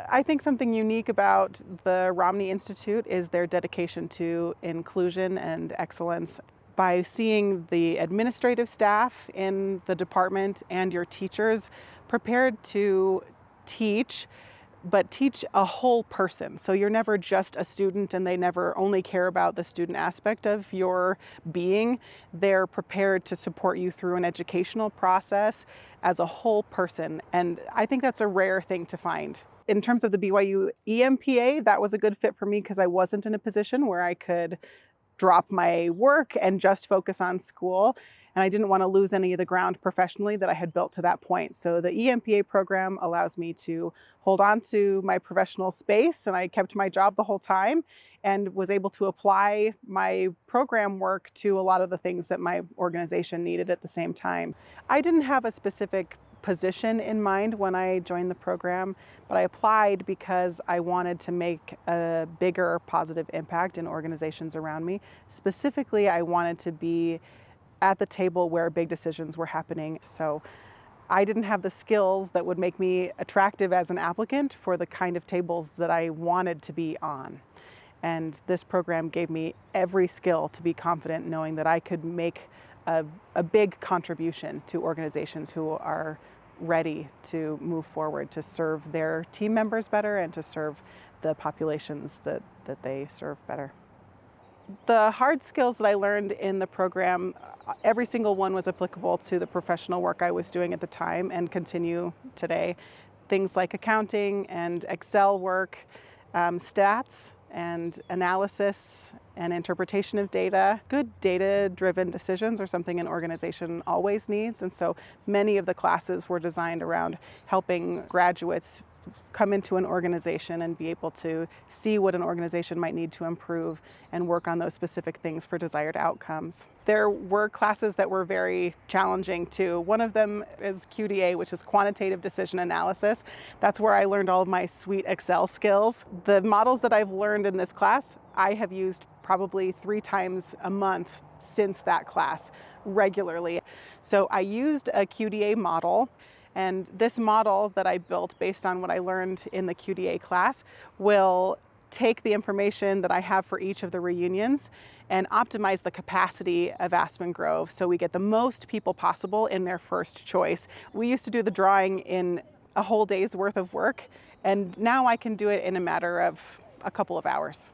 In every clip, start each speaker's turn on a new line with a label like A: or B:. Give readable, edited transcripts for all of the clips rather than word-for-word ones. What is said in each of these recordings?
A: I think something unique about the Romney Institute is their dedication to inclusion and excellence. By seeing the administrative staff in the department and your teachers prepared to teach, but teach a whole person. So you're never just a student and they never only care about the student aspect of your being. They're prepared to support you through an educational process as a whole person. And I think that's a rare thing to find. In terms of the BYU EMPA, that was a good fit for me because I wasn't in a position where I could drop my work and just focus on school. And I didn't want to lose any of the ground professionally that I had built to that point. So the EMPA program allows me to hold on to my professional space, and I kept my job the whole time and was able to apply my program work to a lot of the things that my organization needed at the same time. I didn't have a specific position in mind when I joined the program, but I applied because I wanted to make a bigger positive impact in organizations around me. Specifically, I wanted to be at the table where big decisions were happening. So I didn't have the skills that would make me attractive as an applicant for the kind of tables that I wanted to be on. And this program gave me every skill to be confident knowing that I could make a big contribution to organizations who are ready to move forward to serve their team members better and to serve the populations that they serve better. The hard skills that I learned in the program, every single one was applicable to the professional work I was doing at the time and continue today. Things like accounting and Excel work, stats and analysis and interpretation of data. Good data-driven decisions are something an organization always needs, and so many of the classes were designed around helping graduates come into an organization and be able to see what an organization might need to improve and work on those specific things for desired outcomes. There were classes that were very challenging too. One of them is QDA, which is quantitative decision analysis. That's where I learned all of my sweet Excel skills. The models that I've learned in this class, I have used probably 3 times a month since that class regularly. So I used a QDA model. And this model that I built based on what I learned in the QDA class will take the information that I have for each of the reunions and optimize the capacity of Aspen Grove so we get the most people possible in their first choice. We used to do the drawing in a whole day's worth of work, and now I can do it in a matter of a couple of hours.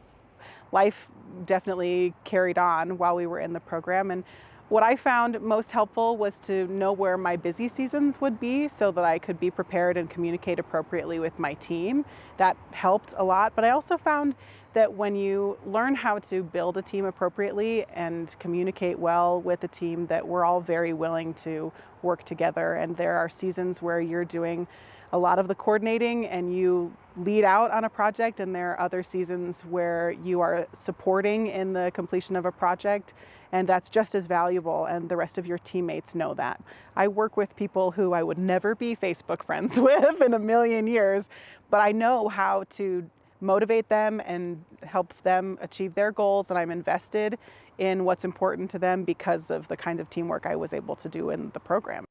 A: Life definitely carried on while we were in the program, and what I found most helpful was to know where my busy seasons would be so that I could be prepared and communicate appropriately with my team. That helped a lot, but I also found that when you learn how to build a team appropriately and communicate well with a team, that we're all very willing to work together. And there are seasons where you're doing a lot of the coordinating and you lead out on a project, and there are other seasons where you are supporting in the completion of a project, and that's just as valuable, and the rest of your teammates know that. I work with people who I would never be Facebook friends with in a million years, but I know how to motivate them and help them achieve their goals, and I'm invested in what's important to them because of the kind of teamwork I was able to do in the program.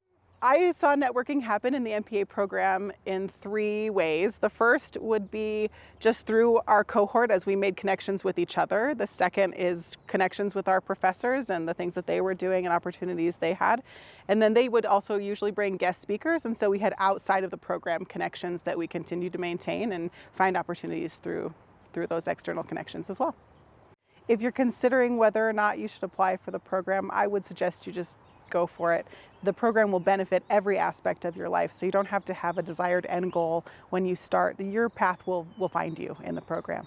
A: I saw networking happen in the MPA program in 3 ways. The first would be just through our cohort as we made connections with each other. The second is connections with our professors and the things that they were doing and opportunities they had. And then they would also usually bring guest speakers, and so we had outside of the program connections that we continue to maintain and find opportunities through those external connections as well. If you're considering whether or not you should apply for the program, I would suggest you just go for it. The program will benefit every aspect of your life, so you don't have to have a desired end goal when you start. Your path will find you in the program.